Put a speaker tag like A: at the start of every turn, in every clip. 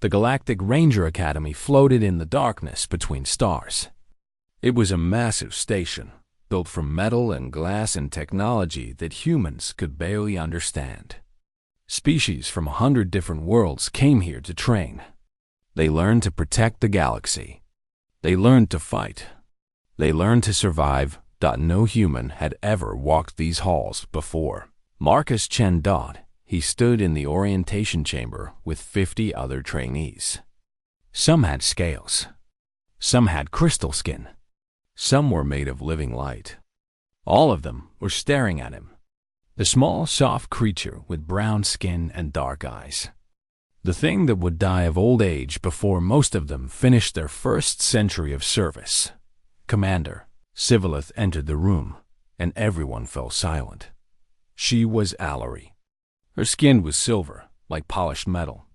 A: The Galactic Ranger Academy floated in the darkness between stars. It was a massive station, built from metal and glass and technology that humans could barely understand. Species from 100 different worlds came here to train. They learned to protect the galaxy. They learned to fight. They learned to survive. No human had ever walked these halls before. Marcus Chen. He stood in the orientation chamber with 50 other trainees. Some had scales. Some had crystal skin. Some were made of living light. All of them were staring at him. The small, soft creature with brown skin and dark eyes. The thing that would die of old age before most of them finished their first century of service. Commander Sivalith entered the room, and everyone fell silent. She was Allery. Her skin was silver, like polished metal.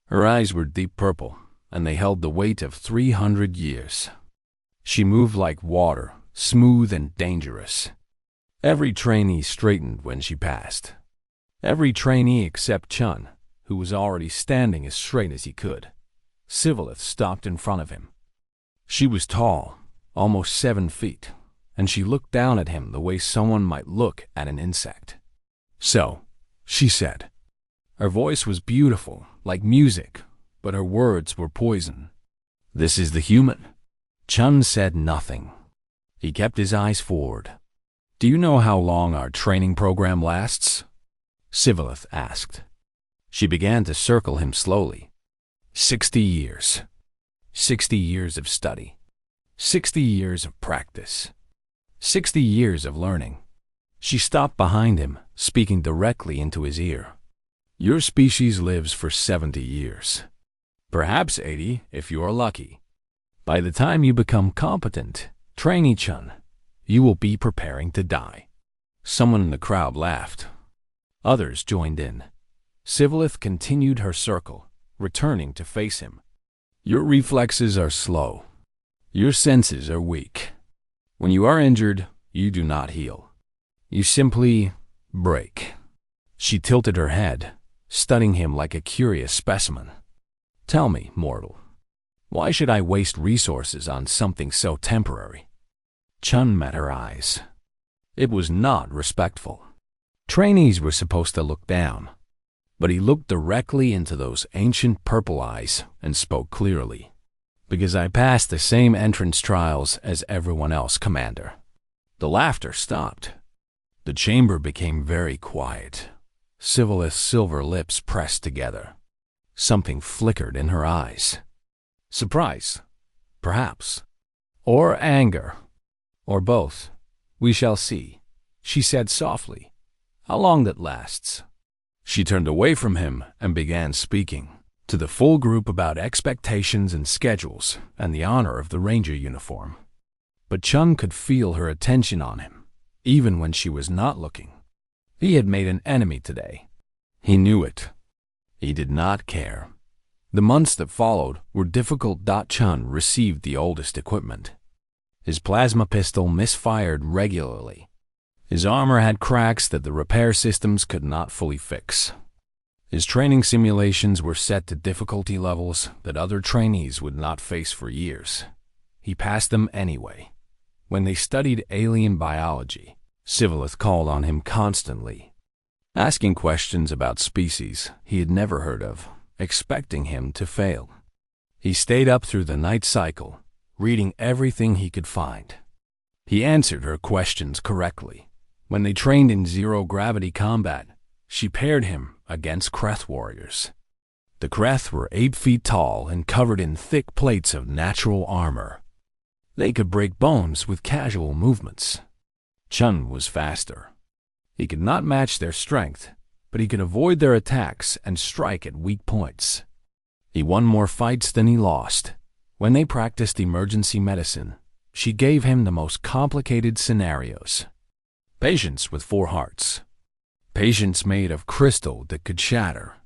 A: Her eyes were deep purple, and they held the weight of 300 years. She moved like water, smooth and dangerous. Every trainee straightened when she passed. Every trainee except Chun, who was already standing as straight as he could. Sivalith stopped in front of him. She was tall, almost 7 feet, and she looked down at him the way someone might look at an insect. "So," she said. Her voice was beautiful, like music, but her words were poison. "This is the human." Chun said nothing. He kept his eyes forward. "Do you know how long our training program lasts?" Sivalith asked. She began to circle him slowly. 60 years. 60 years of study. 60 years of practice. 60 years of learning. She stopped behind him, speaking directly into his ear. "Your species lives for 70 years. Perhaps 80 if you are lucky. By the time you become competent, Trainee Chun, you will be preparing to die." Someone in the crowd laughed. Others joined in. Sivalith continued her circle, returning to face him. "Your reflexes are slow. Your senses are weak. When you are injured, you do not heal. You simply break." She tilted her head, studying him like a curious specimen. "Tell me, mortal, why should I waste resources on something so temporary?" Chun met her eyes. It was not respectful. Trainees were supposed to look down, but he looked directly into those ancient purple eyes and spoke clearly. "Because I passed the same entrance trials as everyone else, Commander." The laughter stopped. The chamber became very quiet. Sivalith's silver lips pressed together. Something flickered in her eyes. Surprise, perhaps. Or anger. Or both. "We shall see," she said softly. "How long that lasts." She turned away from him and began speaking to the full group about expectations and schedules and the honor of the ranger uniform. But Chun could feel her attention on him, even when she was not looking. He had made an enemy today. He knew it. He did not care. The months that followed were difficult. Chun received the oldest equipment. His plasma pistol misfired regularly. His armor had cracks that the repair systems could not fully fix. His training simulations were set to difficulty levels that other trainees would not face for years. He passed them anyway. When they studied alien biology, Sivalith called on him constantly, asking questions about species he had never heard of, expecting him to fail. He stayed up through the night cycle, reading everything he could find. He answered her questions correctly. When they trained in zero-gravity combat, she paired him against Kreth warriors. The Kreth were 8 feet tall and covered in thick plates of natural armor. They could break bones with casual movements. Chun was faster. He could not match their strength, but he could avoid their attacks and strike at weak points. He won more fights than he lost. When they practiced emergency medicine, she gave him the most complicated scenarios. Patients with 4 hearts. Patients made of crystal that could shatter.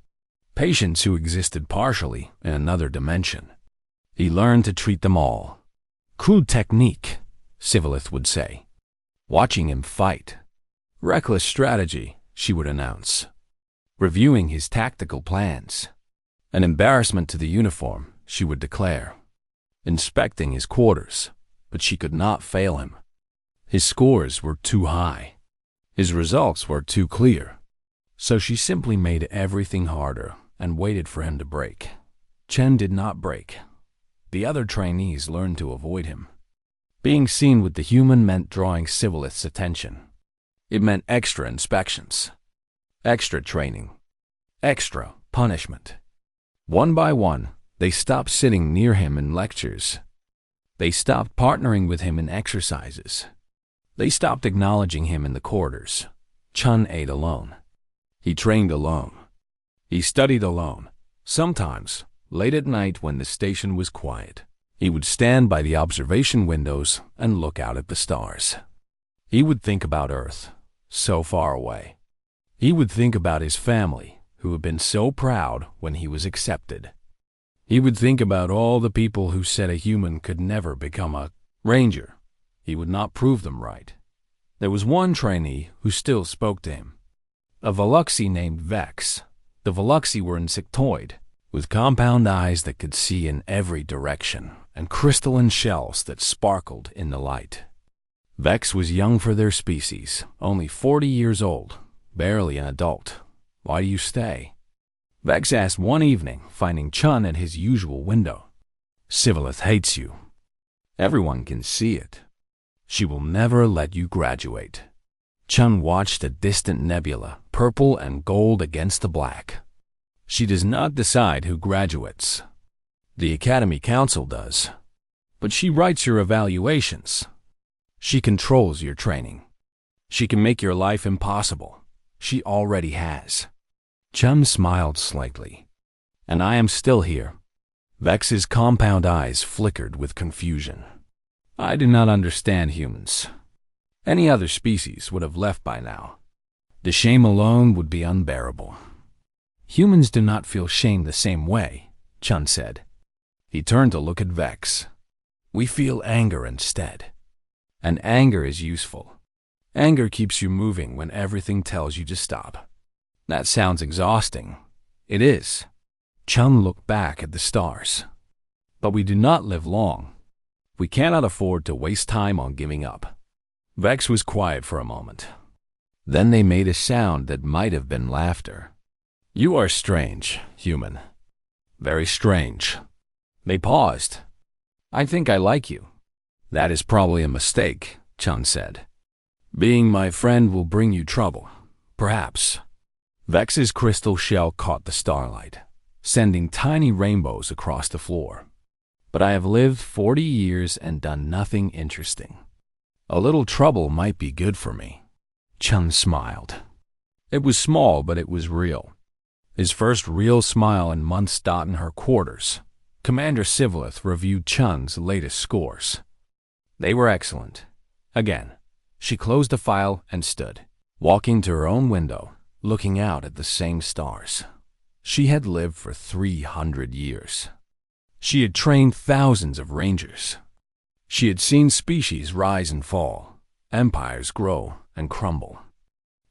A: Patients who existed partially in another dimension. He learned to treat them all. "Crude technique," Sivalith would say, watching him fight. "Reckless strategy," she would announce, reviewing his tactical plans. An embarrassment to the uniform, she would declare, inspecting his quarters, but she could not fail him. His scores were too high. His results were too clear. So she simply made everything harder and waited for him to break. Chen did not break. The other trainees learned to avoid him. Being seen with the human meant drawing Civilith's attention. It meant extra inspections, extra training, extra punishment. One by one, they stopped sitting near him in lectures. They stopped partnering with him in exercises. They stopped acknowledging him in the corridors. Chun ate alone. He trained alone. He studied alone. Sometimes, late at night when the station was quiet, he would stand by the observation windows and look out at the stars. He would think about Earth, so far away. He would think about his family, who had been so proud when he was accepted. He would think about all the people who said a human could never become a ranger. He would not prove them right. There was one trainee who still spoke to him. A Veluxi named Vex. The Veluxi were insectoid, with compound eyes that could see in every direction, and crystalline shells that sparkled in the light. Vex was young for their species, only 40 years old, barely an adult. Why do you stay? Vex asked one evening, finding Chun at his usual window. Civilith hates you. Everyone can see it. She will never let you graduate. Chun watched a distant nebula, purple and gold against the black. She does not decide who graduates. The Academy Council does. But she writes your evaluations. She controls your training. She can make your life impossible. She already has. Chun smiled slightly. And I am still here. Vex's compound eyes flickered with confusion. I do not understand humans. Any other species would have left by now. The shame alone would be unbearable. Humans do not feel shame the same way, Chun said. He turned to look at Vex. We feel anger instead. And anger is useful. Anger keeps you moving when everything tells you to stop. That sounds exhausting. It is. Chun looked back at the stars. But we do not live long. We cannot afford to waste time on giving up. Vex was quiet for a moment. Then they made a sound that might have been laughter. You are strange, human. Very strange. They paused. I think I like you. That is probably a mistake, Chun said. Being my friend will bring you trouble. Perhaps. Vex's crystal shell caught the starlight, sending tiny rainbows across the floor. But I have lived 40 years and done nothing interesting. A little trouble might be good for me. Chun smiled. It was small, but it was real. His first real smile in months. In her quarters, Commander Civilith reviewed Chun's latest scores. They were excellent. Again, she closed the file and stood, walking to her own window, looking out at the same stars. She had lived for 300 years. She had trained thousands of rangers. She had seen species rise and fall, empires grow and crumble.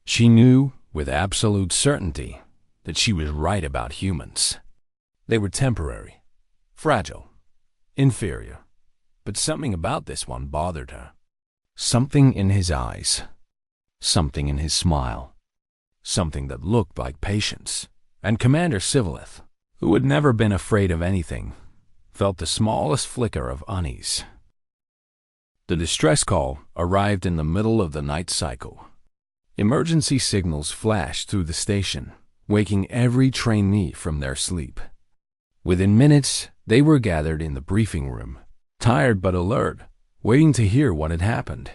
A: She knew with absolute certainty that she was right about humans. They were temporary, fragile, inferior, but something about this one bothered her. Something in his eyes, something in his smile, something that looked like patience. And Commander Civilith, who had never been afraid of anything, felt the smallest flicker of unease. The distress call arrived in the middle of the night cycle. Emergency signals flashed through the station, waking every trainee from their sleep. Within minutes, they were gathered in the briefing room, tired but alert, waiting to hear what had happened.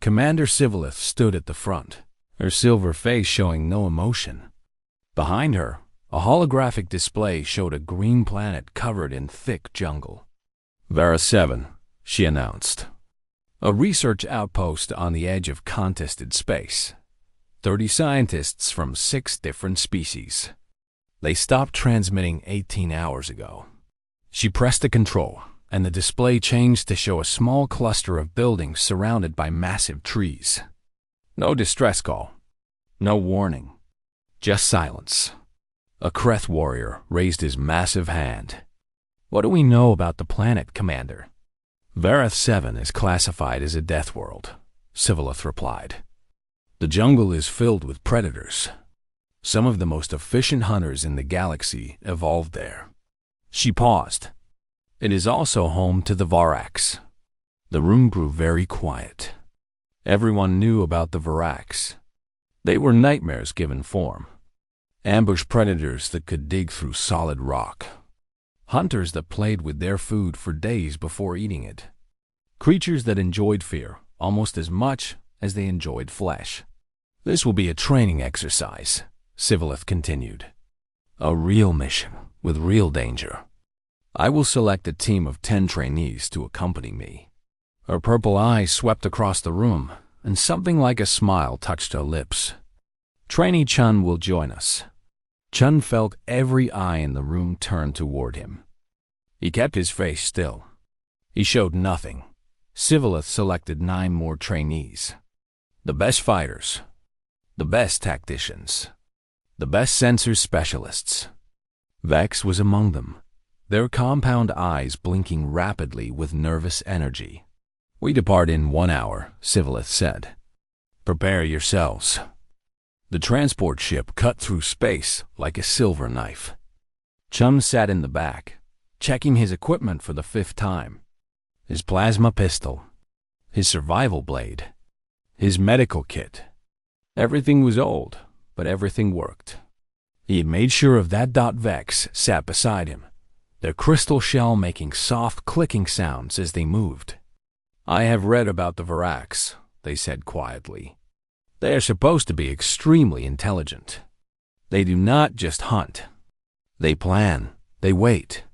A: Commander Civilith stood at the front, her silver face showing no emotion. Behind her, a holographic display showed a green planet covered in thick jungle. Vera 7, she announced. A research outpost on the edge of contested space. 30 scientists from 6 different species. They stopped transmitting 18 hours ago. She pressed a control, and the display changed to show a small cluster of buildings surrounded by massive trees. No distress call. No warning. Just silence. A Kreth warrior raised his massive hand. "What do we know about the planet, Commander?" "Vareth 7 is classified as a death world," Sivalith replied. "The jungle is filled with predators. Some of the most efficient hunters in the galaxy evolved there." She paused. "It is also home to the Varaks." The room grew very quiet. Everyone knew about the Varaks. They were nightmares given form. Ambush predators that could dig through solid rock. Hunters that played with their food for days before eating it. Creatures that enjoyed fear almost as much as they enjoyed flesh. "This will be a training exercise," Sivalith continued. "A real mission with real danger. I will select a team of 10 trainees to accompany me." Her purple eyes swept across the room, and something like a smile touched her lips. "Trainee Chun will join us." Chun felt every eye in the room turn toward him. He kept his face still. He showed nothing. Sivalith selected 9 more trainees. The best fighters. The best tacticians. The best sensor specialists. Vex was among them, their compound eyes blinking rapidly with nervous energy. "We depart in 1 hour," Sivalith said. "Prepare yourselves." The transport ship cut through space like a silver knife. Chun sat in the back, checking his equipment for the 5th time. His plasma pistol, his survival blade, his medical kit. Everything was old, but everything worked. He had made sure of that. Vex sat beside him, their crystal shell making soft clicking sounds as they moved. "I have read about the Varaks," they said quietly. "They are supposed to be extremely intelligent. They do not just hunt. They plan, they wait,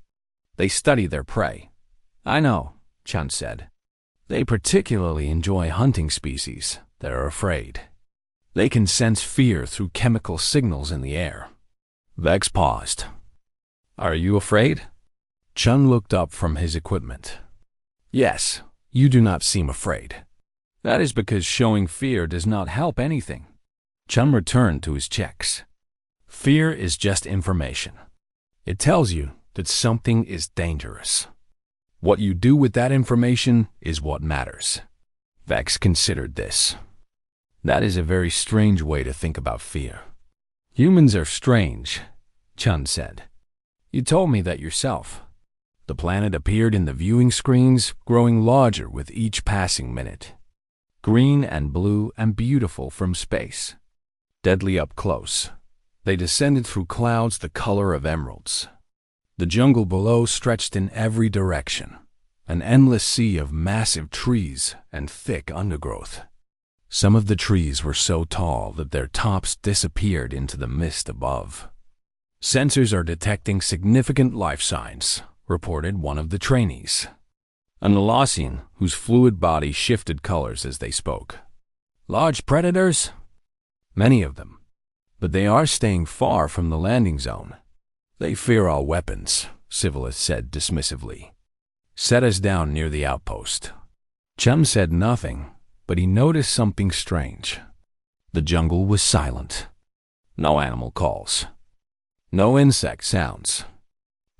A: they study their prey." "I know," Chun said. "They particularly enjoy hunting species that are afraid. They can sense fear through chemical signals in the air." Vex paused. "Are you afraid?" Chun looked up from his equipment. "Yes, you do not seem afraid." "That is because showing fear does not help anything." Chun returned to his checks. "Fear is just information. It tells you that something is dangerous. What you do with that information is what matters." Vex considered this. "That is a very strange way to think about fear." "Humans are strange," Chun said. "You told me that yourself." The planet appeared in the viewing screens, growing larger with each passing minute. Green and blue and beautiful from space. Deadly up close. They descended through clouds the color of emeralds. The jungle below stretched in every direction, an endless sea of massive trees and thick undergrowth. Some of the trees were so tall that their tops disappeared into the mist above. "Sensors are detecting significant life signs," reported one of the trainees. An Elassian whose fluid body shifted colors as they spoke. "Large predators?" "Many of them. But they are staying far from the landing zone." "They fear our weapons," Sivalith said dismissively. "Set us down near the outpost." Chum said nothing, but he noticed something strange. The jungle was silent. No animal calls. No insect sounds.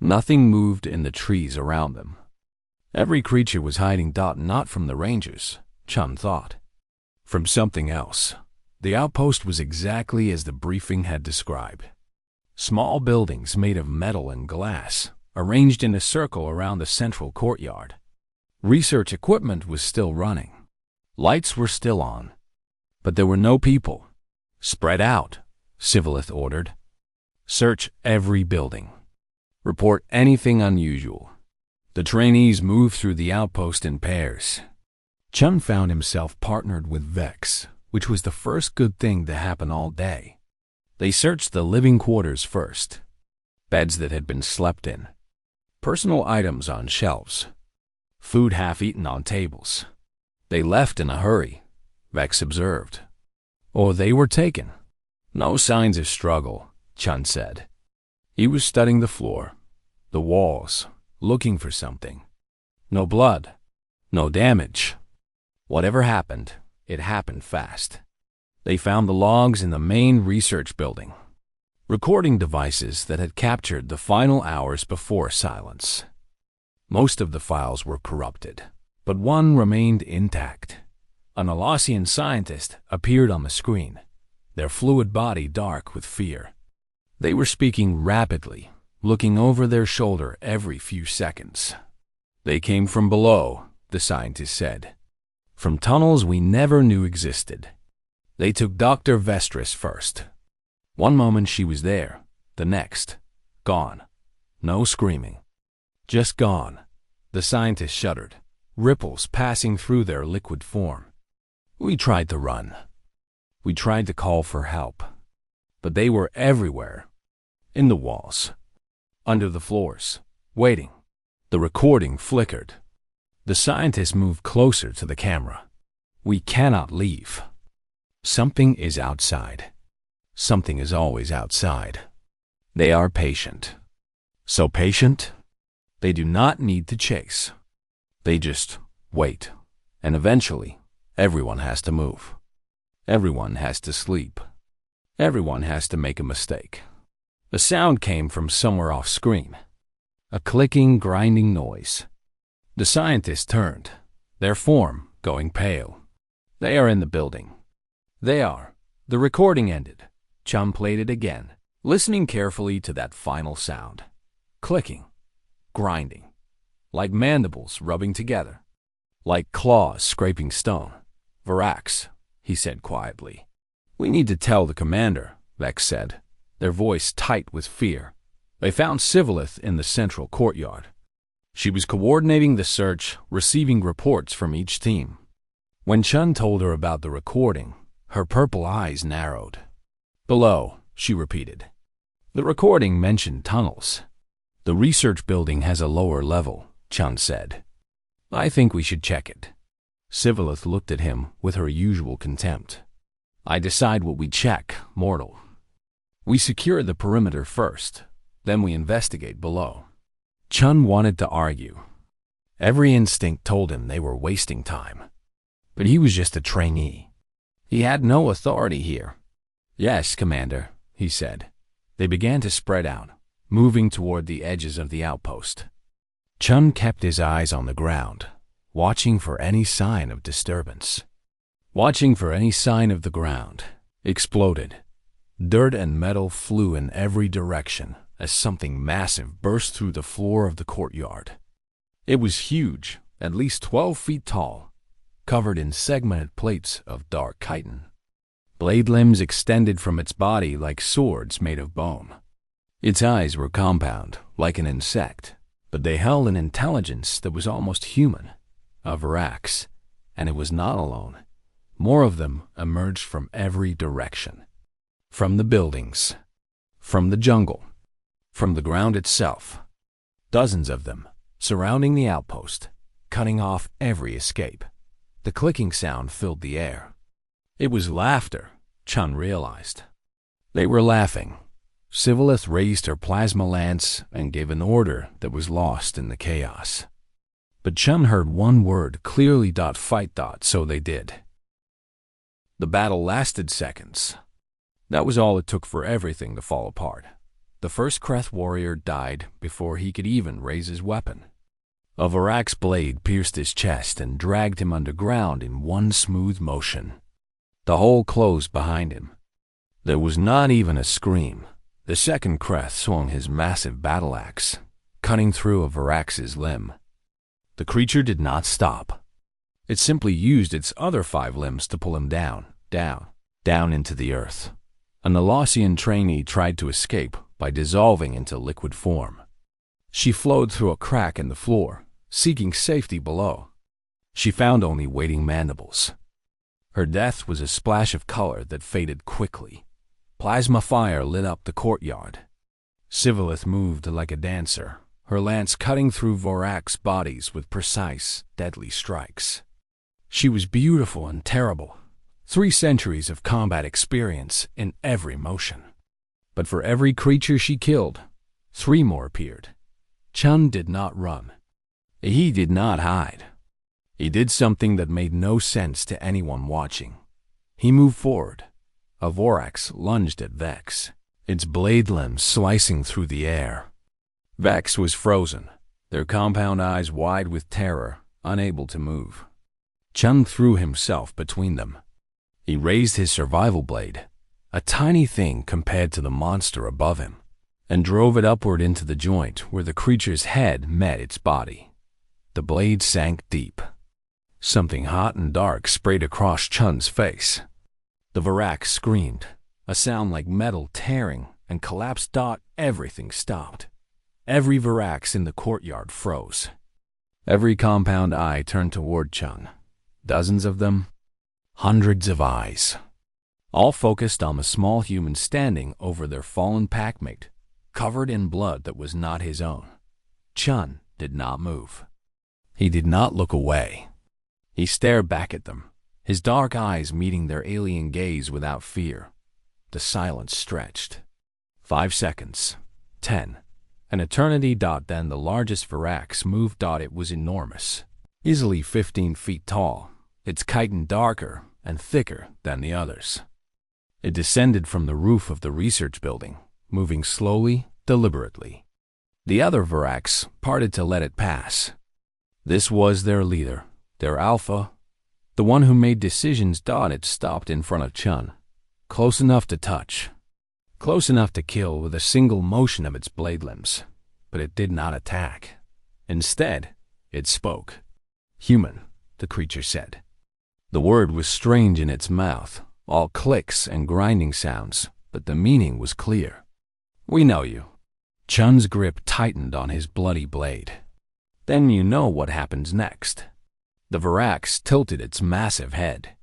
A: Nothing moved in the trees around them. Every creature was hiding not from the Rangers, Chun thought. From something else. The outpost was exactly as the briefing had described. Small buildings made of metal and glass, arranged in a circle around the central courtyard. Research equipment was still running. Lights were still on. But there were no people. "Spread out," Sivalith ordered. "Search every building. Report anything unusual." The trainees moved through the outpost in pairs. Chun found himself partnered with Vex, which was the first good thing to happen all day. They searched the living quarters first. Beds that had been slept in. Personal items on shelves. Food half-eaten on tables. They left in a hurry, Vex observed. Or they were taken. "No signs of struggle," Chun said. He was studying the floor, the walls, looking for something. No blood, no damage. Whatever happened, it happened fast. They found the logs in the main research building. recording devices that had captured the final hours before silence. Most of the files were corrupted, but one remained intact. An Alosian scientist appeared on the screen, their fluid body dark with fear. They were speaking rapidly, looking over their shoulder every few seconds. "They came from below," the scientist said. "From tunnels we never knew existed. They took Dr. Vestris first. One moment she was there, the next, gone. No screaming. Just gone." The scientist shuddered, ripples passing through their liquid form. "We tried to run. We tried to call for help. But they were everywhere. In the walls. Under the floors. Waiting." The recording flickered. The scientist moved closer to the camera. "We cannot leave. Something is outside. Something is always outside. They are patient. So patient, they do not need to chase. They just wait. And eventually, everyone has to move. Everyone has to sleep. Everyone has to make a mistake." A sound came from somewhere off screen. A clicking, grinding noise. The scientists turned, their form going pale. "They are in the building. They are." The recording ended. Chum played it again, listening carefully to that final sound. Clicking. Grinding. Like mandibles rubbing together. Like claws scraping stone. "Varax," he said quietly. "We need to tell the commander," Vex said, their voice tight with fear. They found Sivillith in the central courtyard. She was coordinating the search, receiving reports from each team. When Chun told her about the recording, her purple eyes narrowed. "Below," she repeated. The recording mentioned tunnels. "The research building has a lower level," Chun said. "I think we should check it." Sivillith looked at him with her usual contempt. "I decide what we check, mortal. We secure the perimeter first, then we investigate below." Chun wanted to argue. Every instinct told him they were wasting time. But he was just a trainee. He had no authority here. "Yes, Commander," he said. They began to spread out, moving toward the edges of the outpost. Chun kept his eyes on the ground, watching for any sign of disturbance. Watching for any sign of the ground. Exploded. Dirt and metal flew in every direction as something massive burst through the floor of the courtyard. It was huge, at least 12 feet tall, covered in segmented plates of dark chitin. Blade limbs extended from its body like swords made of bone. Its eyes were compound, like an insect, but they held an intelligence that was almost human, a Varax, and it was not alone. More of them emerged from every direction. From the buildings, from the jungle, from the ground itself. Dozens of them, surrounding the outpost, cutting off every escape. The clicking sound filled the air. It was laughter, Chun realized. They were laughing. Sivillith raised her plasma lance and gave an order that was lost in the chaos. But Chun heard one word clearly. "Fight." So they did. The battle lasted seconds. That was all it took for everything to fall apart. The first Kreth warrior died before he could even raise his weapon. A Varax blade pierced his chest and dragged him underground in one smooth motion. The hole closed behind him. There was not even a scream. The second Kreth swung his massive battle axe, cutting through a Varax's limb. The creature did not stop. It simply used its other 5 limbs to pull him down into the earth. An Alosian trainee tried to escape by dissolving into liquid form. She flowed through a crack in the floor, seeking safety below. She found only waiting mandibles. Her death was a splash of color that faded quickly. Plasma fire lit up the courtyard. Sivillith moved like a dancer, her lance cutting through Varax bodies with precise, deadly strikes. She was beautiful and terrible. 3 centuries of combat experience in every motion. But for every creature she killed, 3 more appeared. Chun did not run. He did not hide. He did something that made no sense to anyone watching. He moved forward. A Varax lunged at Vex. its blade limbs slicing through the air. Vex was frozen, their compound eyes wide with terror, unable to move. Chun threw himself between them. He raised his survival blade, a tiny thing compared to the monster above him, and drove it upward into the joint where the creature's head met its body. The blade sank deep. Something hot and dark sprayed across Chun's face. The Varax screamed, a sound like metal tearing, and collapsed. Everything stopped. Every Varax in the courtyard froze. Every compound eye turned toward Chun. Dozens of them, hundreds of eyes, all focused on the small human standing over their fallen packmate, covered in blood that was not his own. Chun did not move. He did not look away. He stared back at them, his dark eyes meeting their alien gaze without fear. The silence stretched. 5 seconds. 10. An eternity. Then the largest Varax moved. It was enormous, easily 15 feet tall, its chitin darker and thicker than the others. It descended from the roof of the research building, moving slowly, deliberately. The other Varax parted to let it pass. This was their leader, their alpha, the one who made decisions. It stopped in front of Chun, close enough to touch, close enough to kill with a single motion of its blade limbs, but it did not attack. Instead, it spoke. "Human," the creature said. The word was strange in its mouth, all clicks and grinding sounds, but the meaning was clear. "We know you." Chun's grip tightened on his bloody blade. "Then you know what happens next." The Varax tilted its massive head.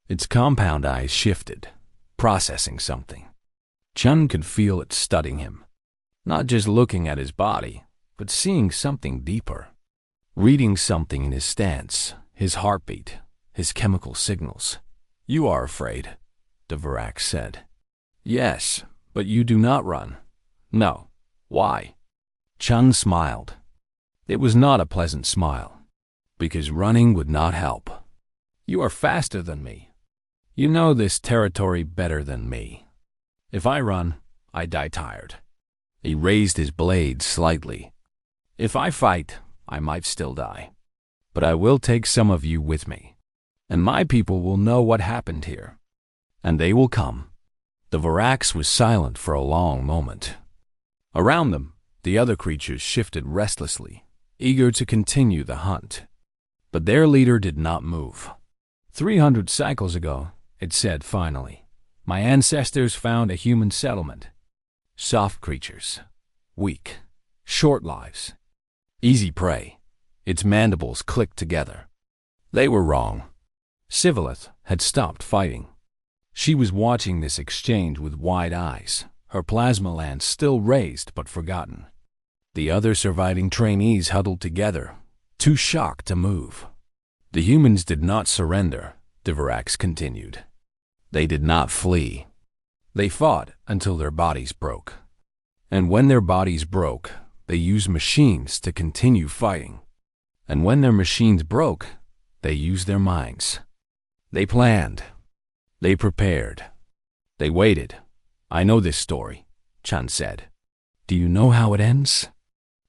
A: Its compound eyes shifted, processing something. Chun could feel it studying him, not just looking at his body, but seeing something deeper, reading something in his stance, his heartbeat, his chemical signals. "You are afraid," the Varax said. "Yes, but you do not run." "No. Why?" Chun smiled. It was not a pleasant smile, because running would not help. "You are faster than me. You know this territory better than me. If I run, I die tired." He raised his blade slightly. "If I fight, I might still die. But I will take some of you with me, and my people will know what happened here. And they will come." The Varax was silent for a long moment. Around them, the other creatures shifted restlessly, eager to continue the hunt. But their leader did not move. 300 cycles ago, it said finally, "My ancestors found a human settlement. Soft creatures, weak, short lives, easy prey." Its mandibles clicked together. They were wrong. Sivalith had stopped fighting. She was watching this exchange with wide eyes, her plasma lance still raised but forgotten. The other surviving trainees huddled together, too shocked to move. The humans did not surrender, the Varax continued. They did not flee. They fought until their bodies broke. And when their bodies broke, they used machines to continue fighting. And when their machines broke, they used their minds. They planned. They prepared. They waited. "I know this story," Chun said. "Do you know how it ends?"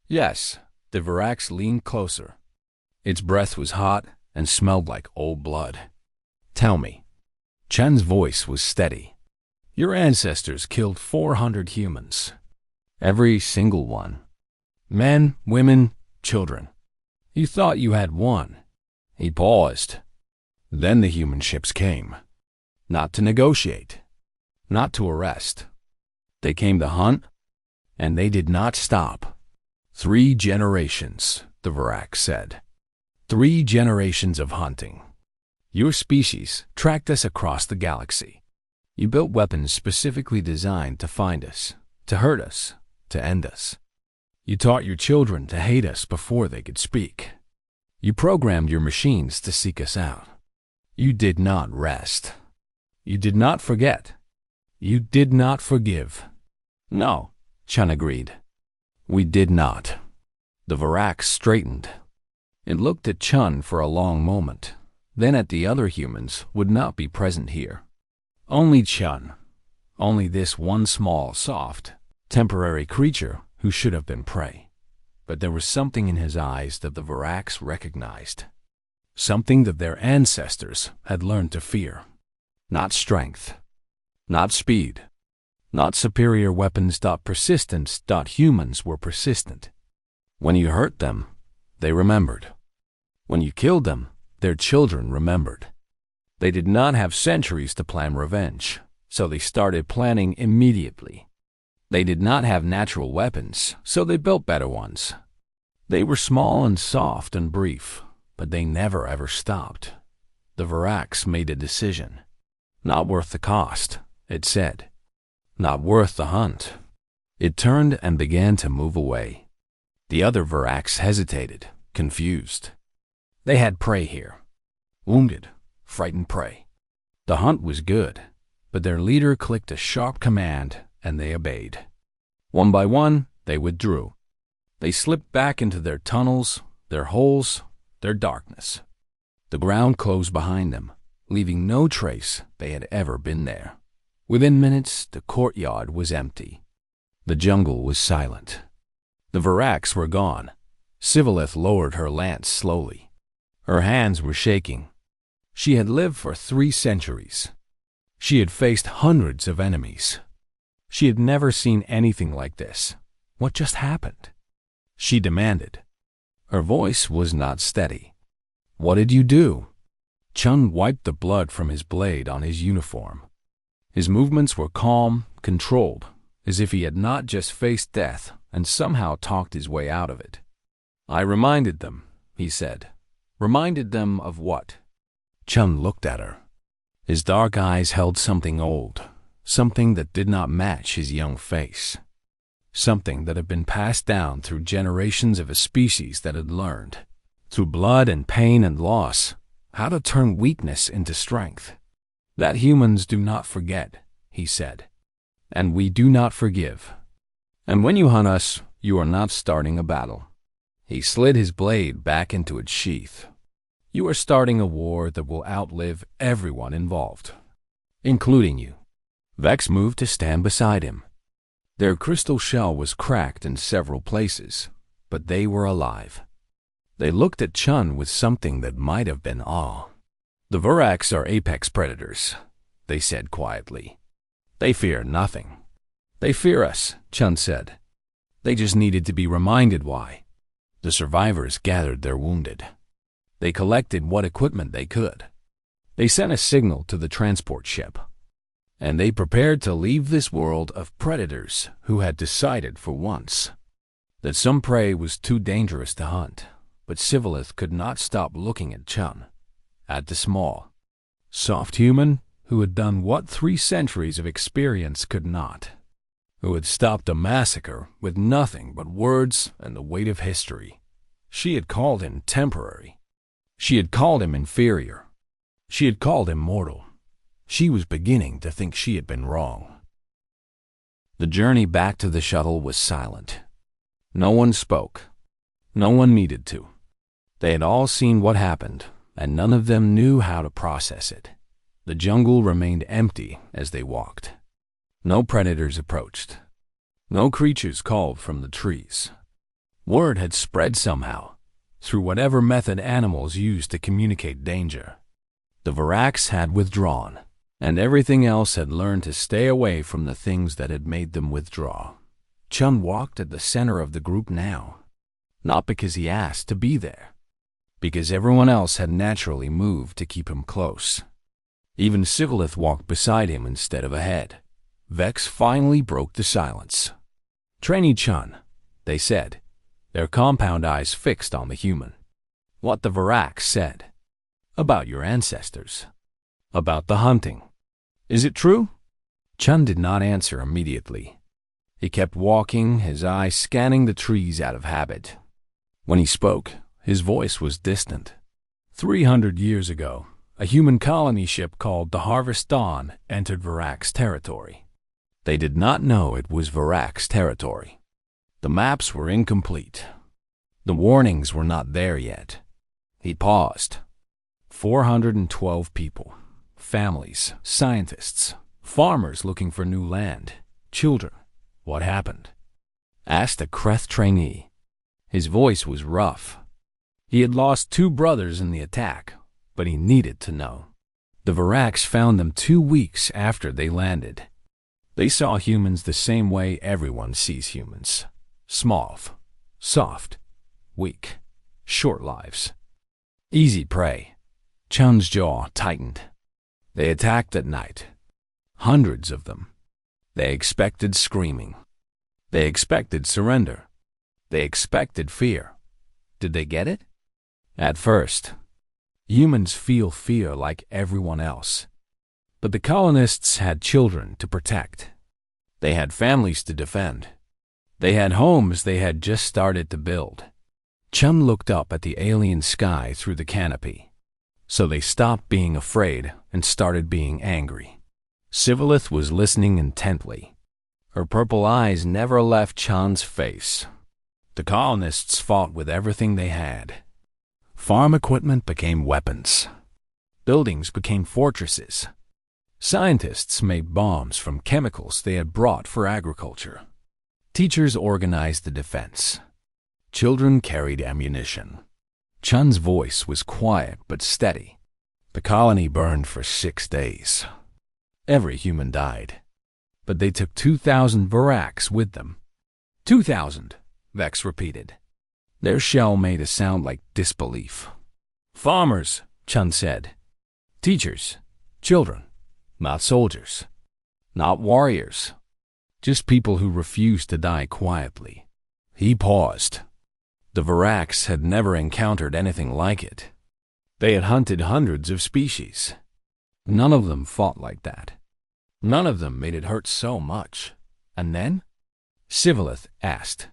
A: "Yes." The Varax leaned closer. Its breath was hot and smelled like old blood. "Tell me." Chun's voice was steady. "Your ancestors killed 400 humans. Every single one. Men, women, children. You thought you had one." He paused. "Then the human ships came. Not to negotiate. Not to arrest. They came to hunt, and they did not stop. 3 generations, the Varax said. 3 generations of hunting. Your species tracked us across the galaxy. You built weapons specifically designed to find us, to hurt us, to end us. You taught your children to hate us before they could speak. You programmed your machines to seek us out. You did not rest. You did not forget. You did not forgive." "No," Chun agreed. "We did not." The Varax straightened. It looked at Chun for a long moment, then at the other humans would not be present here. Only Chun. Only this one small, soft, temporary creature who should have been prey. But there was something in his eyes that the Varax recognized. Something that their ancestors had learned to fear. Not strength. Not speed. Not superior weapons. Persistence. Humans were persistent. When you hurt them, they remembered. When you killed them, their children remembered. They did not have centuries to plan revenge, so they started planning immediately. They did not have natural weapons, so they built better ones. They were small and soft and brief, but they never ever stopped. The Varax made a decision. Not worth the cost, it said. Not worth the hunt. It turned and began to move away. The other Varax hesitated, confused. They had prey here. Wounded, frightened prey. The hunt was good, but their leader clicked a sharp command and they obeyed. One by one, they withdrew. They slipped back into their tunnels, their holes, their darkness. The ground closed behind them, leaving no trace they had ever been there. Within minutes, the courtyard was empty. The jungle was silent. The Varax were gone. Sivillith lowered her lance slowly. Her hands were shaking. She had lived for 3 centuries. She had faced hundreds of enemies. She had never seen anything like this. What just happened? She demanded. Her voice was not steady. What did you do? Chun wiped the blood from his blade on his uniform. His movements were calm, controlled, as if he had not just faced death and somehow talked his way out of it. I reminded them, he said. Reminded them of what? Chun looked at her. His dark eyes held something old, something that did not match his young face. Something that had been passed down through generations of a species that had learned, through blood and pain and loss, how to turn weakness into strength. That humans do not forget, he said. And we do not forgive. And when you hunt us, you are not starting a battle. He slid his blade back into its sheath. You are starting a war that will outlive everyone involved, including you. Vex moved to stand beside him. Their crystal shell was cracked in several places, but they were alive. They looked at Chun with something that might have been awe. The Varax are apex predators, they said quietly. They fear nothing. They fear us, Chun said. They just needed to be reminded why. The survivors gathered their wounded. They collected what equipment they could. They sent a signal to the transport ship. And they prepared to leave this world of predators who had decided for once that some prey was too dangerous to hunt. But Sivillith could not stop looking at Chun, at the small, soft human who had done what 3 centuries of experience could not, who had stopped a massacre with nothing but words and the weight of history. She had called him temporary. She had called him inferior. She had called him mortal. She was beginning to think she had been wrong. The journey back to the shuttle was silent. No one spoke. No one needed to. They had all seen what happened, and none of them knew how to process it. The jungle remained empty as they walked. No predators approached. No creatures called from the trees. Word had spread somehow, through whatever method animals used to communicate danger. The Varax had withdrawn, and everything else had learned to stay away from the things that had made them withdraw. Chun walked at the center of the group now, not because he asked to be there, because everyone else had naturally moved to keep him close. Even Sivillith walked beside him instead of ahead. Vex finally broke the silence. Trainee Chun, they said, their compound eyes fixed on the human. What the Varax said. About your ancestors. About the hunting. Is it true? Chun did not answer immediately. He kept walking, his eyes scanning the trees out of habit. When he spoke, his voice was distant. 300 years ago, a human colony ship called the Harvest Dawn entered Varax territory. They did not know it was Varax territory. The maps were incomplete. The warnings were not there yet. He paused. 412 people, families, scientists, Farmers looking for new land. Children. What happened? Asked a Kreth trainee. His voice was rough. He had lost 2 brothers in the attack, but he needed to know. The Varaks found them 2 weeks after they landed. They saw humans the same way everyone sees humans. Small, soft, weak, short lives. Easy prey. Chun's jaw tightened. They attacked at night. Hundreds of them. They expected screaming. They expected surrender. They expected fear. Did they get it? At first, humans feel fear like everyone else. But the colonists had children to protect. They had families to defend. They had homes they had just started to build. Chun looked up at the alien sky through the canopy. So they stopped being afraid and started being angry. Sivalith was listening intently. Her purple eyes never left Chun's face. The colonists fought with everything they had. Farm equipment became weapons. Buildings became fortresses. Scientists made bombs from chemicals they had brought for agriculture. Teachers organized the defense. Children carried ammunition. Chun's voice was quiet but steady. The colony burned for 6 days. Every human died. But they took 2,000 Varaks with them. 2,000, Vex repeated. Their shell made a sound like disbelief. Farmers, Chun said. Teachers, children, not soldiers, not warriors. Just people who refused to die quietly. He paused. The Varaks had never encountered anything like it. They had hunted hundreds of species. None of them fought like that. None of them made it hurt so much. And then? Sivalith asked.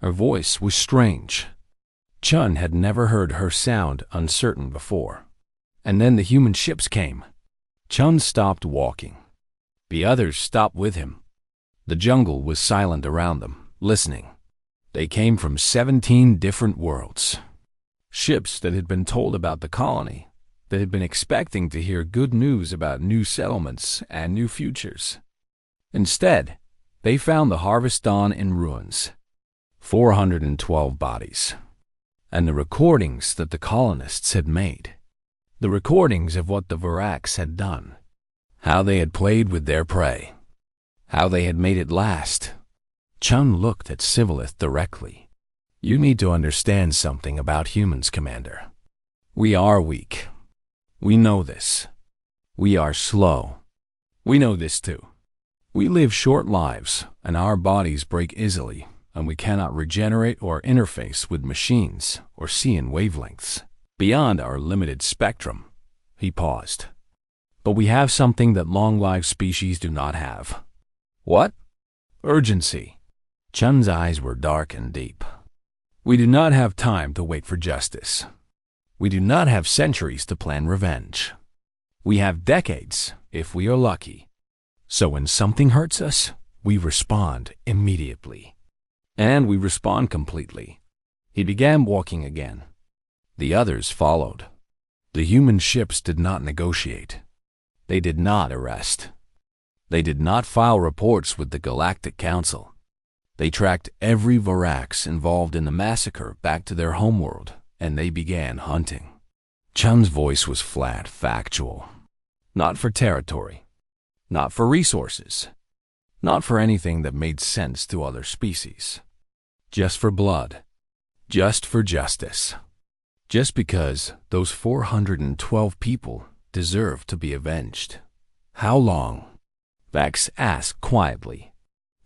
A: Her voice was strange. Chun had never heard her sound uncertain before. And then the human ships came. Chun stopped walking. The others stopped with him. The jungle was silent around them, listening. They came from 17 different worlds. Ships that had been told about the colony, that had been expecting to hear good news about new settlements and new futures. Instead, they found the Harvest Dawn in ruins. 412 bodies. And the recordings that the colonists had made. The recordings of what the Varaks had done. How they had played with their prey. How they had made it last. Chun looked at Sivalith directly. You need to understand something about humans, Commander. We are weak. We know this. We are slow. We know this too. We live short lives, and our bodies break easily, and we cannot regenerate or interface with machines or see in wavelengths beyond our limited spectrum. He paused. But we have something that long-lived species do not have. What? Urgency. Chun's eyes were dark and deep. We do not have time to wait for justice. We do not have centuries to plan revenge. We have decades, if we are lucky. So when something hurts us, we respond immediately. And we respond completely. He began walking again. The others followed. The human ships did not negotiate. They did not arrest. They did not file reports with the Galactic Council. They tracked every Varaks involved in the massacre back to their homeworld, and they began hunting. Chun's voice was flat, factual. Not for territory. Not for resources. Not for anything that made sense to other species. Just for blood. Just for justice. Just because those 412 people deserve to be avenged. How long? Vax asked quietly.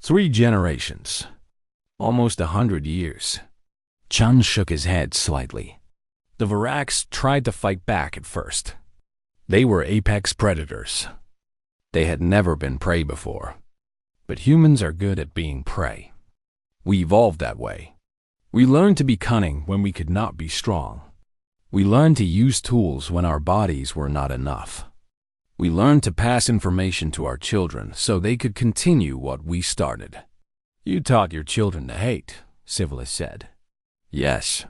A: 3 generations. Almost 100 years. Chun shook his head slightly. The Varaks tried to fight back at first. They were apex predators. They had never been prey before. But humans are good at being prey. We evolved that way. We learned to be cunning when we could not be strong. We learned to use tools when our bodies were not enough. We learned to pass information to our children so they could continue what we started. You taught your children to hate, Sivalith said. Yes.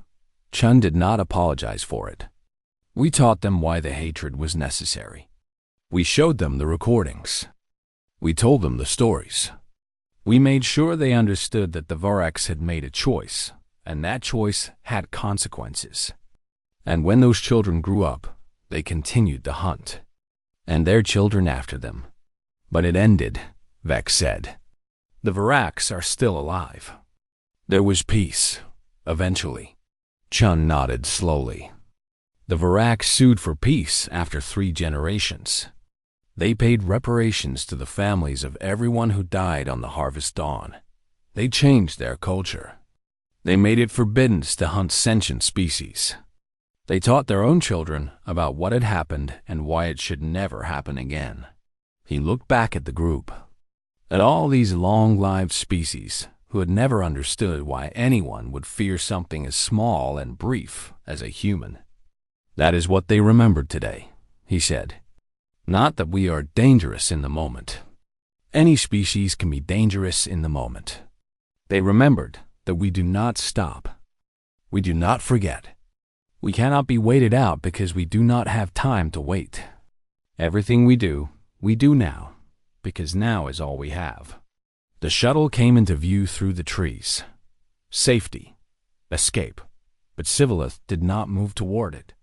A: Chun did not apologize for it. We taught them why the hatred was necessary. We showed them the recordings. We told them the stories. We made sure they understood that the Varaks had made a choice, and that choice had consequences. And when those children grew up, they continued to hunt, and their children after them. But it ended, Vex said. The Varaks are still alive. There was peace, eventually. Chun nodded slowly. The Varaks sued for peace after 3 generations. They paid reparations to the families of everyone who died on the Harvest Dawn. They changed their culture. They made it forbidden to hunt sentient species. They taught their own children about what had happened and why it should never happen again. He looked back at the group, at all these long-lived species who had never understood why anyone would fear something as small and brief as a human. That is what they remembered today, he said. Not that we are dangerous in the moment. Any species can be dangerous in the moment. They remembered that we do not stop. We do not forget. We cannot be waited out because we do not have time to wait. Everything we do now, because now is all we have. The shuttle came into view through the trees. Safety. Escape. But Sivillith did not move toward it.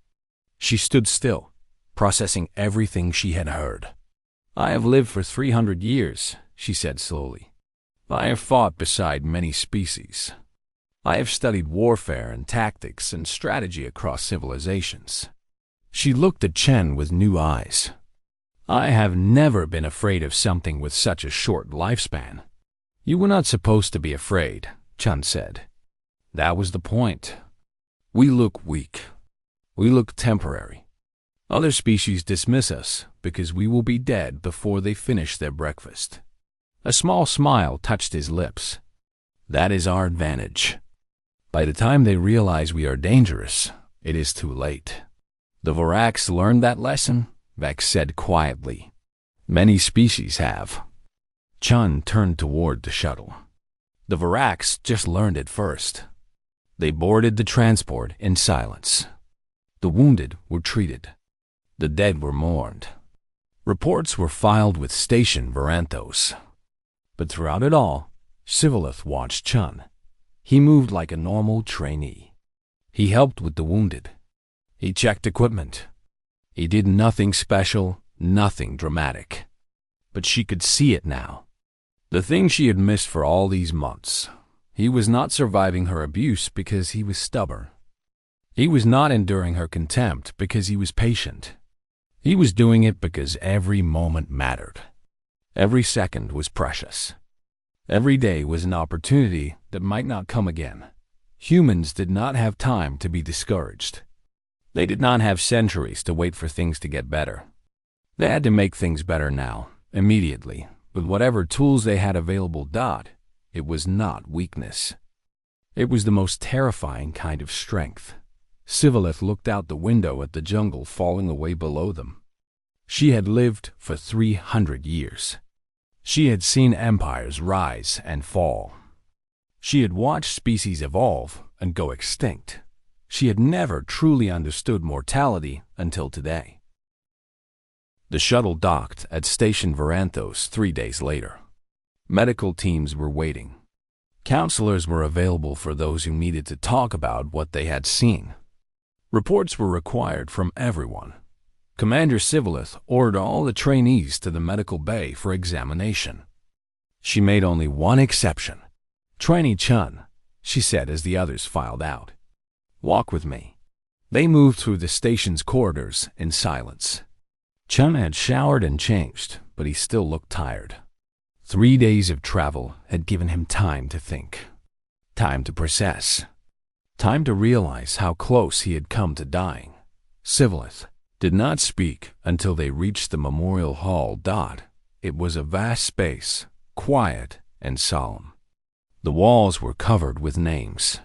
A: She stood still, processing everything she had heard. I have lived for 300 years, she said slowly. I have fought beside many species. I have studied warfare and tactics and strategy across civilizations. She looked at Chen with new eyes. I have never been afraid of something with such a short lifespan. You were not supposed to be afraid, Chen said. That was the point. We look weak. We look temporary. Other species dismiss us because we will be dead before they finish their breakfast. A small smile touched his lips. That is our advantage. By the time they realize we are dangerous, it is too late. The Varaks learned that lesson, Vex said quietly. Many species have. Chun turned toward the shuttle. The Varaks just learned it first. They boarded the transport in silence. The wounded were treated. The dead were mourned. Reports were filed with Station Varanthos. But throughout it all, Sivillith watched Chun. He moved like a normal trainee. He helped with the wounded. He checked equipment. He did nothing special, nothing dramatic. But she could see it now. The thing she had missed for all these months. He was not surviving her abuse because he was stubborn. He was not enduring her contempt because he was patient. He was doing it because every moment mattered. Every second was precious. Every day was an opportunity that might not come again. Humans did not have time to be discouraged. They did not have centuries to wait for things to get better. They had to make things better now, immediately, with whatever tools they had available. It was not weakness. It was the most terrifying kind of strength. Sivillith looked out the window at the jungle falling away below them. She had lived for 300 years. She had seen empires rise and fall. She had watched species evolve and go extinct. She had never truly understood mortality until today. The shuttle docked at Station Varanthos 3 days later. Medical teams were waiting. Counselors were available for those who needed to talk about what they had seen. Reports were required from everyone. Commander Sivillith ordered all the trainees to the medical bay for examination. She made only one exception. Trainee Chun, she said as the others filed out. Walk with me. They moved through the station's corridors in silence. Chun had showered and changed, but he still looked tired. 3 days of travel had given him time to think, time to process, time to realize how close he had come to dying. Sivillith did not speak until they reached the memorial hall. It was a vast space, quiet and solemn. The walls were covered with names.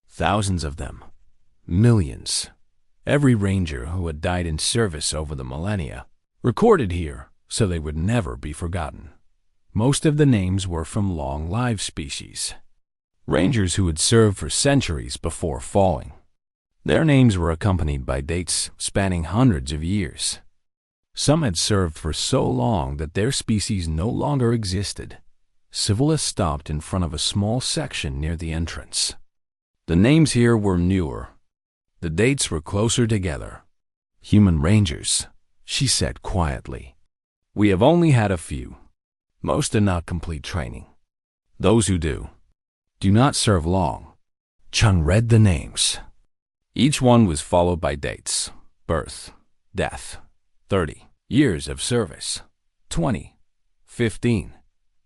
A: Thousands of them. Millions. Every ranger who had died in service over the millennia, recorded here so they would never be forgotten. Most of the names were from long-lived species. Rangers who had served for centuries before falling. Their names were accompanied by dates spanning hundreds of years. Some had served for so long that their species no longer existed. Scivilus stopped in front of a small section near the entrance. The names here were newer. The dates were closer together. Human rangers, she said quietly. We have only had a few. Most do not complete training. Those who do not serve long. Chun read the names. Each one was followed by dates: birth, death, 30 years of service, 20, 15.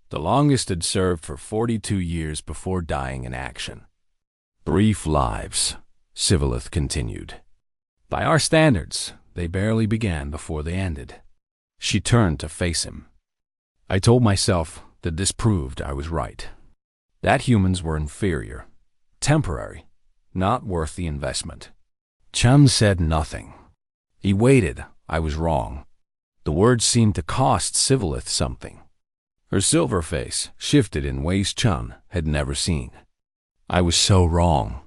A: The longest had served for 42 years before dying in action. Brief lives, Scivilus continued. By our standards, they barely began before they ended. She turned to face him. I told myself that this proved I was right. That humans were inferior, temporary, not worth the investment. Chun said nothing. He waited. I was wrong. The words seemed to cost Scivilus something. Her silver face shifted in ways Chun had never seen. I was so wrong.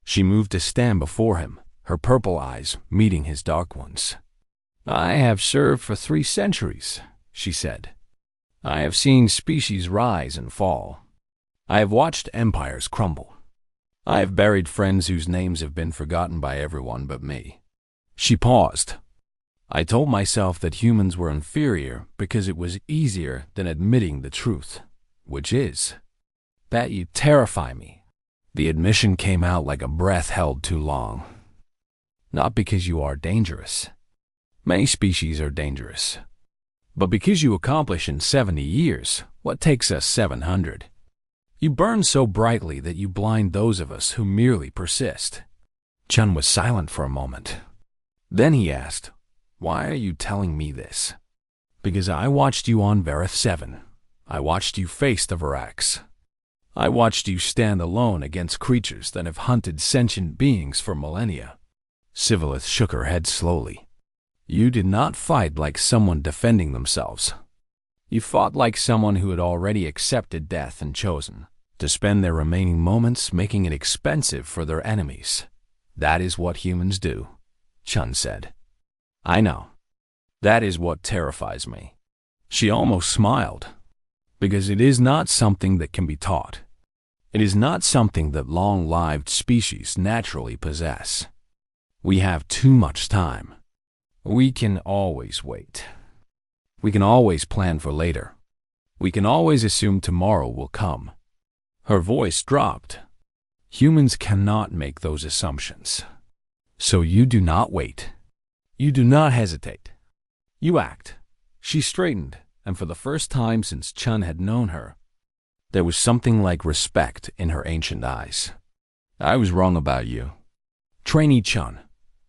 A: She moved to stand before him, her purple eyes meeting his dark ones. I have served for 3 centuries, she said. I have seen species rise and fall. I have watched empires crumble. I have buried friends whose names have been forgotten by everyone but me. She paused. I told myself that humans were inferior because it was easier than admitting the truth, which is that you terrify me. The admission came out like a breath held too long. Not because you are dangerous. Many species are dangerous. But because you accomplish in 70 years what takes us 700. You burn so brightly that you blind those of us who merely persist. Chun was silent for a moment. Then he asked, why are you telling me this? Because I watched you on Vareth 7. I watched you face the Varax. I watched you stand alone against creatures that have hunted sentient beings for millennia. Scivilus shook her head slowly. You did not fight like someone defending themselves. You fought like someone who had already accepted death and chosen to spend their remaining moments making it expensive for their enemies. That is what humans do, Chun said. I know. That is what terrifies me. She almost smiled. Because it is not something that can be taught. It is not something that long-lived species naturally possess. We have too much time. We can always wait. We can always plan for later. We can always assume tomorrow will come. Her voice dropped. Humans cannot make those assumptions. So you do not wait. You do not hesitate. You act. She straightened, and for the first time since Chun had known her, there was something like respect in her ancient eyes. I was wrong about you. Trainee Chun,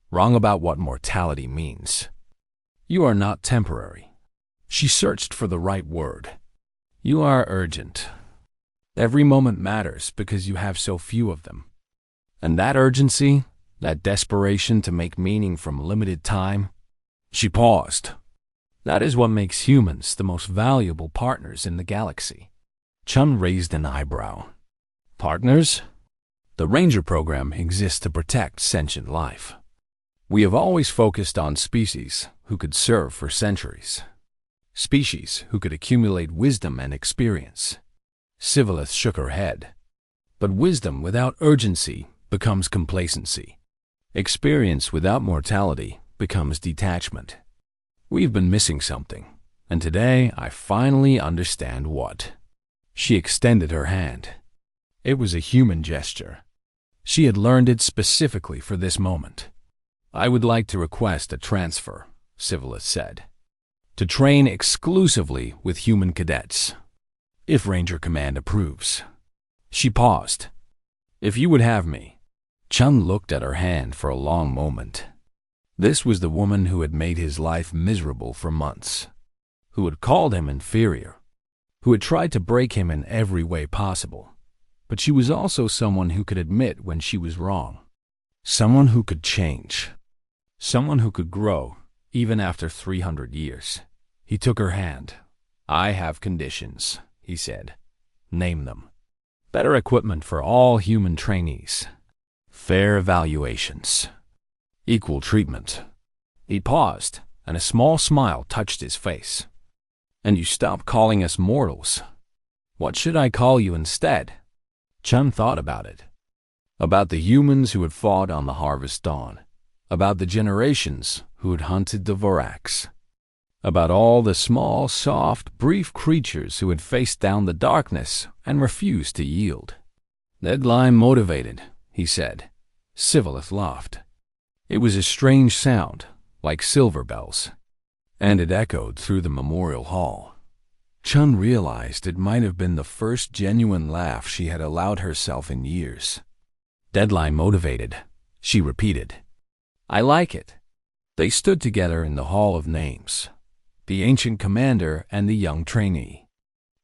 A: wrong about what mortality means. You are not temporary. She searched for the right word. You are urgent. Every moment matters because you have so few of them. And that urgency, that desperation to make meaning from limited time, she paused. That is what makes humans the most valuable partners in the galaxy. Chun raised an eyebrow. Partners? The Ranger program exists to protect sentient life. We have always focused on species who could serve for centuries. Species who could accumulate wisdom and experience. Scivilus shook her head. But wisdom without urgency becomes complacency. Experience without mortality becomes detachment. We've been missing something, and today I finally understand what. She extended her hand. It was a human gesture. She had learned it specifically for this moment. I would like to request a transfer, Scivilus said, to train exclusively with human cadets, if Ranger Command approves. She paused. If you would have me. Chun looked at her hand for a long moment. This was the woman who had made his life miserable for months, who had called him inferior, who had tried to break him in every way possible. But she was also someone who could admit when she was wrong, someone who could change, someone who could grow even after 300 years. He took her hand. I have conditions, he said. Name them. Better equipment for all human trainees. Fair evaluations. Equal treatment. He paused, and a small smile touched his face. "And you stopped calling us mortals. What should I call you instead?" Chun thought about it. About the humans who had fought on the Harvest Dawn. About the generations who had hunted the Vorax. About all the small, soft, brief creatures who had faced down the darkness and refused to yield. "Deadline motivated," he said. Sivillith laughed. It was a strange sound, like silver bells, and it echoed through the memorial hall. Chun realized it might have been the first genuine laugh she had allowed herself in years. "Deadline motivated," she repeated. "I like it." They stood together in the Hall of Names, the ancient commander and the young trainee.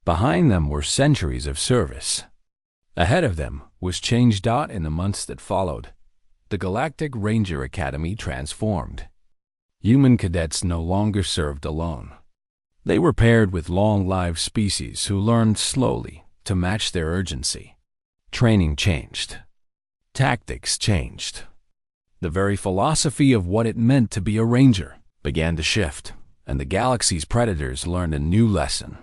A: Behind them were centuries of service. Ahead of them was Change Dot in the months that followed. The Galactic Ranger Academy transformed. Human cadets no longer served alone. They were paired with long-lived species who learned slowly to match their urgency. Training changed. Tactics changed. The very philosophy of what it meant to be a ranger began to shift, and the galaxy's predators learned a new lesson: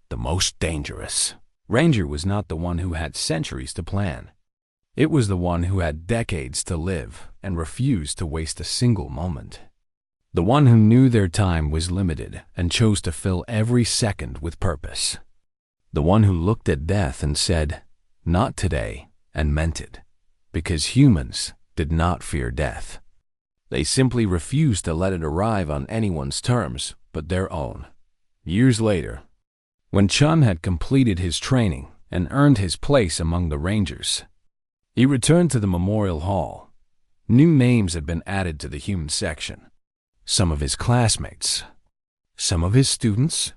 A: the most dangerous ranger was not the one who had centuries to plan. It was the one who had decades to live and refused to waste a single moment. The one who knew their time was limited and chose to fill every second with purpose. The one who looked at death and said, "Not today," and meant it, because humans did not fear death. They simply refused to let it arrive on anyone's terms but their own. Years later, when Chun had completed his training and earned his place among the Rangers, he returned to the Memorial Hall. New names had been added to the human section. Some of his classmates, some of his students.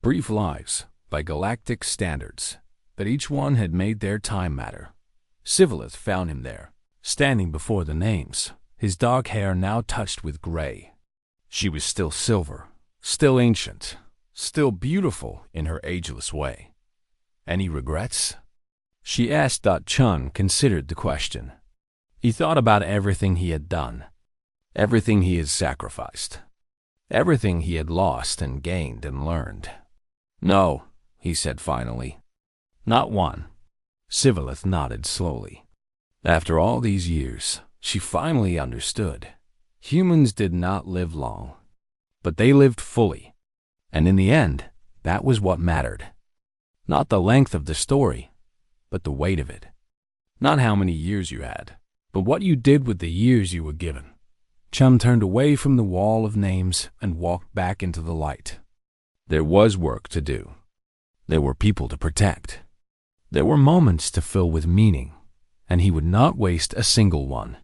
A: Brief lives by galactic standards, but each one had made their time matter. Sivillith found him there, standing before the names, his dark hair now touched with gray. She was still silver, still ancient, still beautiful in her ageless way. "Any regrets?" she asked. Chun considered the question. He thought about everything he had done, everything he had sacrificed, everything he had lost and gained and learned. "No," he said finally. "Not one." Sivillith nodded slowly. After all these years, she finally understood. Humans did not live long, but they lived fully. And in the end, that was what mattered. Not the length of the story, but the weight of it. Not how many years you had, but what you did with the years you were given. Chun turned away from the wall of names and walked back into the light. There was work to do. There were people to protect. There were moments to fill with meaning, and he would not waste a single one.